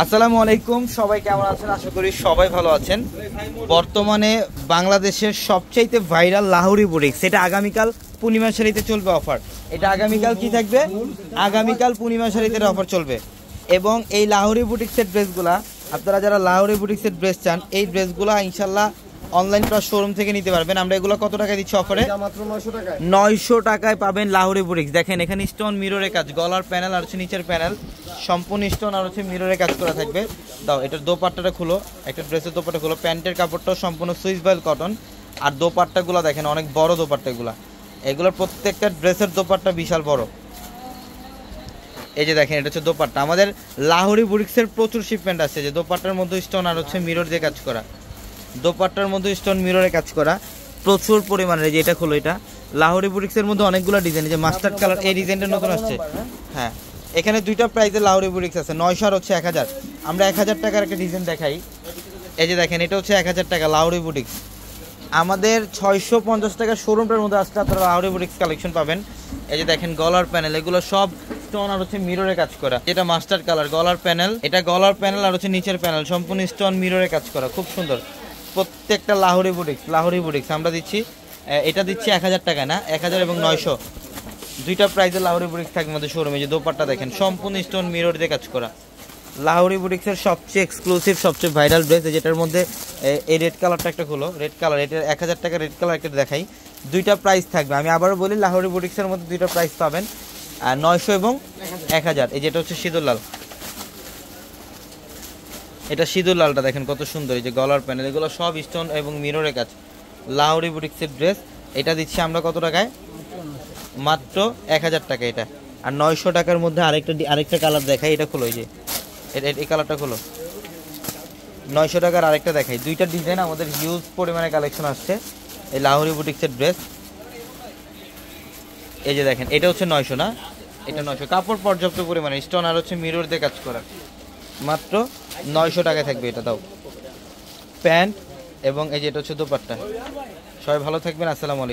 আসসালামু আলাইকুম, সবাই কেমন আছেন? আশা করি সবাই ভালো আছেন। বর্তমানে বাংলাদেশের সবচাইতে ভাইরাল লাহোরি বুটিক্স, এটা আগামীকাল পূর্ণিমা শাড়িতে চলবে অফার। এটা আগামীকাল কি থাকবে? আগামীকাল পূর্ণিমা শাড়িতে অফার চলবে। এবং এই লাহোরি বুটিক্সের ড্রেসগুলা, আপনারা যারা লাহোরি বুটিক্সের ড্রেস চান, এই ড্রেসগুলা ইনশাল্লাহ অনলাইন প্লাস শোরুম থেকে নিতে পারবেন। আমরা এগুলো কত টাকা দিচ্ছি অফারে? মাত্র 900 টাকায় পাবেন লাহোরি বুটিক্স। দেখেন এখানে স্টোন মিররের কাজ, গলার প্যানেল আর হচ্ছে নিচের প্যানেল সম্পূর্ণ স্টোন আর হচ্ছে মিররের কাজ করা থাকবে। দাও এটার দোপাট্টাটা খুলো, একটা ড্রেসের দোপাট্টা খুলো। প্যান্টের কাপড়টাও সম্পূর্ণ সুইস বাইল কটন। আর দোপাট্টাগুলো দেখেন অনেক বড় দোপাট্টাগুলো, এগুলোর প্রত্যেকটা ড্রেসের দোপাট্টা বিশাল বড়। এই যে দেখেন এটা হচ্ছে দোপাট্টা। আমাদের লাহোরি বুটিক্সের প্রচুর শিপমেন্ট আছে, যে দোপাট্টার মধ্যে স্টোন আর হচ্ছে মিরর দিয়ে কাজ করা, দোপাট্টার মধ্যে স্টোন মিররে কাজ করা প্রচুর পরিমাণে। যে এটা খোলো, এটা লাহোরি বুটিক্সের মধ্যে অনেকগুলো ডিজাইন, যে মাস্টার্ড কালার, এই ডিজাইনটা নতুন আসছে। হ্যাঁ, এখানে দুইটা প্রাইসে লাহোরি বুটিক্স আছে, 900 আর হচ্ছে 1000। আমরা 1000 টাকার একটা ডিজাইন দেখাই। এই যে দেখেন এটা হচ্ছে 1000 টাকা লাহোরি বুটিক্স। আমাদের 650 টাকা শোরুমটার মধ্যে আসলে আপনারা লাহোরি বুটিক্স কালেকশন পাবেন। এই যে দেখেন গলার প্যানেল, এগুলো সব স্টোন আর হচ্ছে মিররে কাজ করা। এটা মাস্টার্ড কালার গলার প্যানেল, এটা গলার প্যানেল আর হচ্ছে নিচের প্যানেল সম্পূর্ণ স্টোন মিররে কাজ করা, খুব সুন্দর প্রত্যেকটা লাহোরি বুটিক্স আমরা দিচ্ছি। এটা দিচ্ছি 1000 টাকা, না 1000 এবং 900 দুইটা প্রাইসে লাহোরি বুটিক্স থাকে আমাদের শোরুমে। যে দোপাট্টা দেখেন সম্পূর্ণ স্টোন মিরর দিয়ে কাজ করা। লাহোরি বুটিক্সের সবচেয়ে এক্সক্লুসিভ সবচেয়ে ভাইরাল ড্রেস, যেটার মধ্যে এই রেড কালারটা একটা হলো, রেড কালার, এটা 1000 টাকা রেড কালার একটা দেখাই। দুইটা প্রাইস থাকবে, আমি আবারও বলি লাহোরি বুটিক্সের মধ্যে দুইটা প্রাইস পাবেন, 900 এবং 1000। এই যেটা হচ্ছে সিঁদুর লাল, এটা সিঁদুর লালটা দেখেন কত সুন্দর। এই যে গলার প্যানেল, এগুলো সব স্টোন এবং মিররের কাজ, লাহোরি বুটিক্সের ড্রেস। এটা দিচ্ছি আমরা কত টাকায়? মাত্র 1000 টাকা এটা। আর 900 টাকার মধ্যে আরেকটা কালার দেখাই, এটা খোলো, এই যে এই কালারটা খোলো। 900 টাকার আরেকটা দেখাই, দুইটা ডিজাইন আমাদের হিউজ পরিমাণে কালেকশন আসছে এই লাহোরি বুটিক্সের ড্রেস। এই যে দেখেন এটা হচ্ছে 900, না এটা 900, কাপড় পর্যাপ্ত পরিমাণে, স্টোন আর হচ্ছে মিরর দিয়ে কাজ করা, মাত্র 900 টাকায় থাকবে এটা। দাও প্যান্ট এবং এই যে এটা হচ্ছে দোপাট্টা। সবাই ভালো থাকবেন, আসসালামু আলাইকুম।